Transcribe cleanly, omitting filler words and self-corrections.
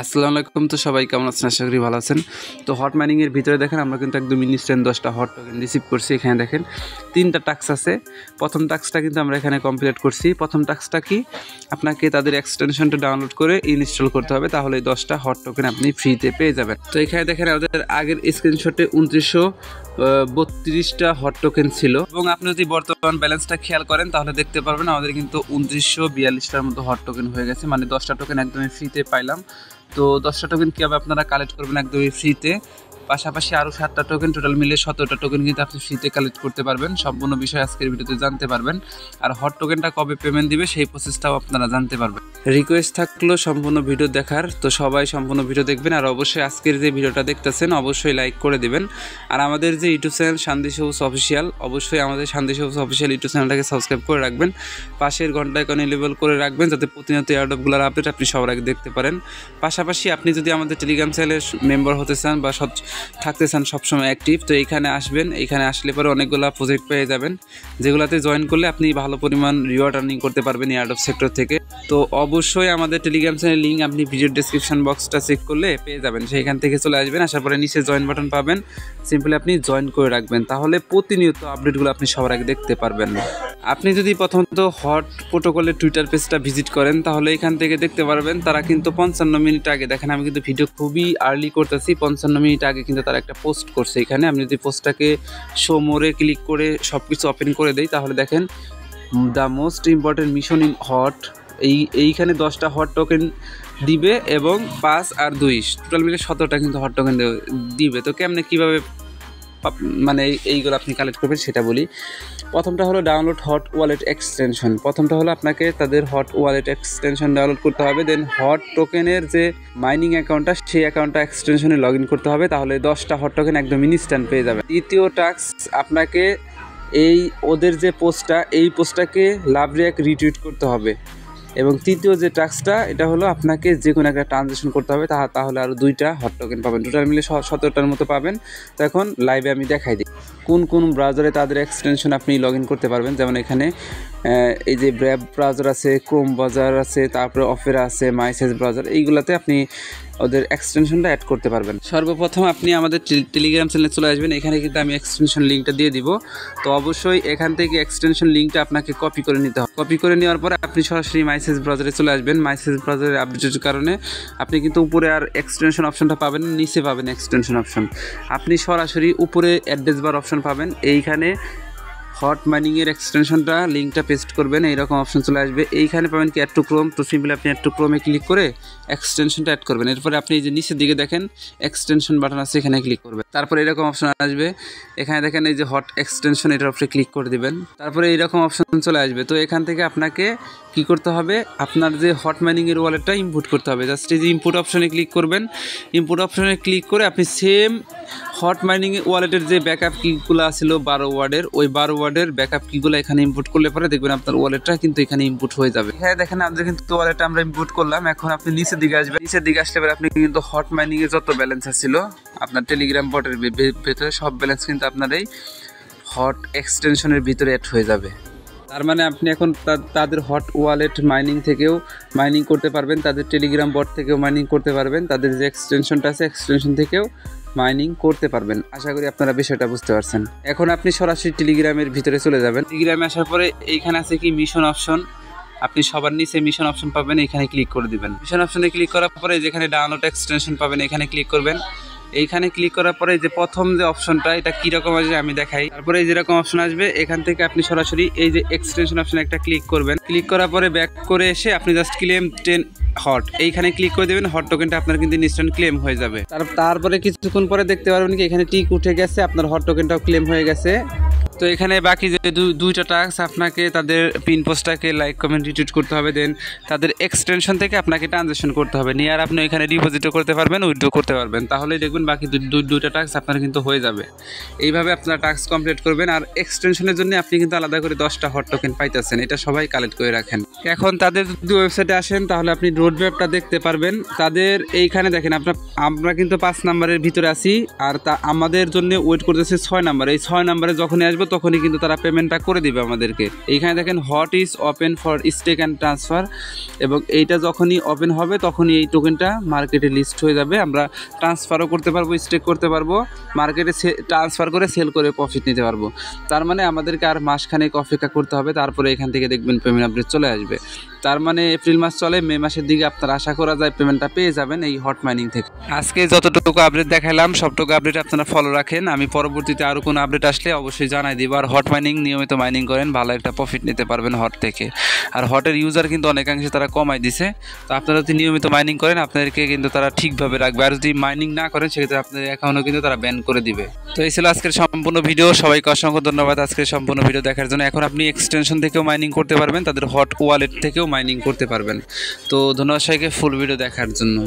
আসসালামু আলাইকুম। তো সবাই কেমন আছেন? আশা করি ভালো আছেন। তো হট মাইনিং এর ভিতরে দেখেন আমরা কিন্তু একদম ইনস্ট্যান্ট 10টা হট টোকেন রিসিভ করছি। এখানে দেখেন 3টা টাস্ক আছে। প্রথম টাস্কটা কিন্তু আমরা এখানে কমপ্লিট করছি। প্রথম টাস্কটা কি, আপনাকে তাদের এক্সটেনশনটা ডাউনলোড করে ইনস্টল করতে হবে, তাহলে 10টা হট টোকেন আপনি ফ্রিতে পেয়ে যাবেন। তো এখানে দেখেন আমাদের আগের স্ক্রিনশটে 2932টা হট টোকেন ছিল, এবং আপনি যদি বর্তমান ব্যালেন্সটা খেয়াল করেন তাহলে দেখতে পারবেন আমাদের কিন্তু 2942টার মতো হট টোকেন হয়ে গেছে। মানে 10টা টোকেন একদমই ফ্রিতে পাইলাম। তো 10টা টোকেন কীভাবে আপনারা কালেক্ট করবেন একদমই ফ্রিতে, পাশাপাশি আরও 7টা টোকেন, টোটাল মিলে 17টা টোকেন কিন্তু আপনি ফ্রিতে কালেক্ট করতে পারবেন। সম্পূর্ণ বিষয় আজকের ভিডিওতে জানতে পারবেন। আর হট টোকেনটা কবে পেমেন্ট দিবে সেই প্রসেসটাও আপনারা জানতে পারবেন। রিকোয়েস্ট থাকলো সম্পূর্ণ ভিডিও দেখার, তো সবাই সম্পূর্ণ ভিডিও দেখবেন। আর অবশ্যই আজকের যে ভিডিওটা দেখতেছেন অবশ্যই লাইক করে দিবেন। আর আমাদের যে ইউটিউব চ্যানেল শান্তি সবুজ অফিসিয়াল, অবশ্যই আমাদের শান্তি সবুজ অফিসিয়াল ইউটিউব চ্যানেলটাকে সাবস্ক্রাইব করে রাখবেন। পাশের ঘন্টা আইকন এনেবল করে রাখবেন, যাতে প্রতিনিয়ত এয়ারড্রপগুলোর আপডেট আপনি সবার আগে দেখতে পারেন। পাশাপাশি আপনি যদি আমাদের টেলিগ্রাম চ্যানেলের মেম্বার হতে চান বা থাকতে চান সবসময় অ্যাক্টিভ, তো এইখানে আসবেন। এইখানে আসলে পরে অনেকগুলো প্রজেক্ট পেয়ে যাবেন, যেগুলোতে জয়েন করলে আপনি ভালো পরিমাণ রিওয়ার্ড আর্নিং করতে পারবেন এয়ারড্রপ সেক্টর থেকে। তো অবশ্যই আমাদের টেলিগ্রাম চ্যানেলের লিঙ্ক আপনি ভিডিও ডেসক্রিপশন বক্সটা চেক করলে পেয়ে যাবেন। সেইখান থেকে চলে আসবেন, আসার পরে নিচে জয়েন বাটন পাবেন, সিম্পলি আপনি জয়েন করে রাখবেন, তাহলে প্রতিনিয়ত আপডেটগুলো আপনি সবার আগে দেখতে পারবেন। আপনি যদি প্রথমত হট প্রোটোকলের টুইটার পেজটা ভিজিট করেন তাহলে এখান থেকে দেখতে পারবেন তারা কিন্তু 55 মিনিট আগে, দেখেন আমি কিন্তু ভিডিও খুবই আর্লি করতেছি, 55 মিনিট আগে কিন্তু তারা একটা পোস্ট করছে। এখানে আমি যদি পোস্টটাকে শো মোরে ক্লিক করে সব কিছু ওপেন করে দেই তাহলে দেখেন the most important mission in hot, এইখানে 10টা হট টোকেন দিবে এবং 5 আর 2 টোটাল মিলে 17টা কিন্তু হট টোকেন দিবে। তো কেমনে কীভাবে মানে এইগুলো আপনি কালেক্ট করবেন সেটা বলি। প্রথমটা হলো ডাউনলোড হট ওয়ালেট এক্সটেনশন। প্রথমটা হলো আপনাকে তাদের হট ওয়ালেট এক্সটেনশন ডাউনলোড করতে হবে, দেন হট টোকেনের যে মাইনিং অ্যাকাউন্টটা সেই অ্যাকাউন্টটা এক্সটেনশনে লগ ইন করতে হবে, তাহলে 10টা হট টোকেন একদম ইনস্ট্যান্ট পেয়ে যাবে। দ্বিতীয় টাস্ক, আপনাকে ওদের যে পোস্টটা, এই পোস্টটাকে লাভ রিঅ্যাক্ট রিটুইট করতে হবে। এবং তৃতীয় যে টাস্কটা, এটা হলো আপনাকে যে কোনো একটা ট্রানজ্যাকশন করতে হবে, তাহলে আরও 2টা হট টোকেন পাবেন, টোটাল মিলে 17টার মতো পাবেন। তো এখন লাইভে আমি দেখাই দিই কোন কোন ব্রাউজারে তাদের এক্সটেনশন আপনি লগ ইন করতে পারবেন। যেমন এখানে এই যে ব্র্যাব ব্রাউজার আছে, ক্রোম ব্রাউজার আছে, তারপরে অপেরা আছে, মাইসেজ ব্রাউজার, এইগুলোতে আপনি ওদের এক্সটেনশনটা অ্যাড করতে পারবেন। সর্বপ্রথম আপনি আমাদের টেলিগ্রাম চ্যানেলে চলে আসবেন, এখানে কিন্তু আমি এক্সটেনশন লিঙ্কটা দিয়ে দিব। তো অবশ্যই এখান থেকে এক্সটেনশন লিঙ্কটা আপনাকে কপি করে নিতে হবে। কপি করে নেওয়ার পরে আপনি সরাসরি মাইসেজ ব্রাউজারে চলে আসবেন। মাইসেজ ব্রাউজারের আপডেটের কারণে আপনি কিন্তু উপরে আর এক্সটেনশন অপশনটা পাবেন, নিচে পাবেন এক্সটেনশন অপশন। আপনি সরাসরি উপরে অ্যাড্রেস বার অপশন পাবেন, এইখানে হট মাইনিংয়ের এক্সটেনশনটা লিঙ্কটা পেস্ট করবেন, এইরকম অপশন চলে আসবে। এইখানে পাবেন কি অ্যাড টু ক্রোম, তো সিম্পলি আপনি অ্যাড টু ক্রোমে ক্লিক করে এক্সটেনশনটা অ্যাড করবেন। এরপরে আপনি এই যে নিচের দিকে দেখেন এক্সটেনশন বাটন আছে, এখানে ক্লিক করবেন। তারপরে এরকম অপশন আসবে, এখানে দেখেন এই যে হট এক্সটেনশন, এটার উপরে ক্লিক করে দিবেন। তারপরে এইরকম অপশন চলে আসবে। তো এখান থেকে আপনাকে কি করতে হবে, আপনার যে হট মাইনিংয়ের ওয়ালেটটা ইনপুট করতে হবে। জাস্ট এই যে ইনপুট অপশনে ক্লিক করবেন। ইনপুট অপশনে ক্লিক করে আপনি সেম হট মাইনিং ওয়ালেটের যে ব্যাকআপ কিগুলো ছিল 12 ওয়ার্ডের, ওই 12 ওয়ার্ডের ব্যাকআপ কিগুলো এখানে ইনপুট করলে পরে দেখবেন আপনার ওয়ালেটটা কিন্তু এখানে ইনপুট হয়ে যাবে। এখানে দেখেন আমাদের কিন্তু ওয়ালেটটা আমরা ইনপুট করলাম। এখন আপনি নিচের দিকে আসবেন, নিচের দিকে আসলে পরে আপনি কিন্তু হট মাইনিং এর যত ব্যালেন্স ছিল আপনার টেলিগ্রাম বটের ভেতরে সব ব্যালেন্স কিন্তু আপনার এই হট এক্সটেনশনের ভিতরে অ্যাড হয়ে যাবে। তার মানে আপনি এখন তাদের হট ওয়ালেট মাইনিং থেকেও মাইনিং করতে পারবেন, তাদের টেলিগ্রাম বট থেকেও মাইনিং করতে পারবেন, তাদের যে এক্সটেনশনটা আছে এক্সটেনশন থেকেও মাইনিং করতে পারবেন। আশা করি আপনারা বিষয়টা বুঝতে পারছেন। এখন আপনি সরাসরি টেলিগ্রামের ভিতরে চলে যাবেন। টেলিগ্রামে আসার পরে এইখানে আছে কি মিশন অপশন, আপনি সবার নিচে মিশন অপশন পাবেন, এখানে ক্লিক করে দিবেন। মিশন অপশনে ক্লিক করার পরে যেখানে ডাউনলোড এক্সটেনশন পাবেন এখানে ক্লিক করবেন। এইখানে ক্লিক করার পরে যে প্রথম যে অপশনটা, এটা কীরকম আসবে আমি দেখাই। তারপরে এই যেরকম অপশন আসবে, এখান থেকে আপনি সরাসরি এই যে এক্সটেনশন অপশনে একটা ক্লিক করবেন। ক্লিক করার পরে ব্যাক করে এসে আপনি জাস্ট ক্লেম 10 হট এইখানে ক্লিক করে দেবেন। হট টোকেনটা আপনার কিন্তু ইনস্ট্যান্ট ক্লেম হয়ে যাবে। তারপরে কিছুক্ষণ পরে দেখতে পারবেন কি এখানে টিক উঠে গেছে, আপনার হট টোকেনটাও ক্লেম হয়ে গেছে। তো এখানে বাকি যে 2টা টাস্ক, আপনাকে তাদের পিন পোস্টটাকে লাইক কমেন্ট রিটুইট করতে হবে, দেন তাদের এক্সটেনশন থেকে আপনাকে ট্রানজ্যাকশন করতে হবে, নিয়ে আর আপনি এখানে ডিপোজিটও করতে পারবেন, উইথড্র করতে পারবেন, তাহলেই দেখবেন বাকি 2টা টাস্ক আপনার কিন্তু হয়ে যাবে। এইভাবে আপনারা টাস্ক কমপ্লিট করবেন। আর এক্সটেনশনের জন্য আপনি কিন্তু আলাদা করে 10টা হট টোকেন পাইতেছেন, এটা সবাই কালেক্ট করে রাখেন। এখন তাদের যদি ওয়েবসাইটে আসেন তাহলে আপনি রোডম্যাপটা দেখতে পারবেন। তাদের এইখানে দেখেন আমরা কিন্তু 5 নাম্বারের ভিতরে আছি, আর আমাদের জন্য ওয়েট করতেছে 6 নাম্বার। এই 6 নাম্বারে যখনই আসবো তখনই কিন্তু তারা পেমেন্টটা করে দিবে আমাদেরকে। এইখানে দেখেন hot is open for stake and transfer, এবং এইটা যখনই ওপেন হবে তখনই এই টোকেনটা মার্কেটে লিস্ট হয়ে যাবে। আমরা ট্রান্সফারও করতে পারবো, স্টেক করতে পারবো, মার্কেটে ট্রান্সফার করে সেল করে প্রফিট নিতে পারবো। তার মানে আমাদেরকে আর মাসখানেক অপেক্ষা করতে হবে, তারপরে এখান থেকে দেখবেন পেমেন্ট আপডেট চলে আসবে। তার মানে এপ্রিল মাস চলে, মে মাসের দিকে আপনারা আশা করা যায় পেমেন্টটা পেয়ে যাবেন এই হট মাইনিং থেকে। আজকে যতটুকু আপডেট দেখালাম সবটুকু আপডেট আপনারা ফলো রাখেন, আমি পরবর্তীতে আরও কোনো আপডেট আসলে অবশ্যই জানাই দিব। আর হট মাইনিং নিয়মিত মাইনিং করেন, ভালো একটা প্রফিট নিতে পারবেন হট থেকে। আর হটের ইউজার কিন্তু অনেকাংশে তারা কমাই দিছে, তো আপনারা যদি নিয়মিত মাইনিং করেন আপনাদেরকে কিন্তু তারা ঠিকভাবে রাখবে। আর যদি মাইনিং না করেন সেক্ষেত্রে আপনাদের অ্যাকাউন্টও কিন্তু তারা ব্যান করে দিবে। তো এই ছিল আজকের সম্পূর্ণ ভিডিও, সবাইকে অসংখ্য ধন্যবাদ আজকের সম্পূর্ণ ভিডিও দেখার জন্য। এখন আপনি এক্সটেনশন থেকেও মাইনিং করতে পারবেন, তাদের হট ওয়ালেট থেকেও মাইনিং করতে পারবেন। তো ধন্যবাদ সবাইকে ফুল ভিডিও দেখার জন্য।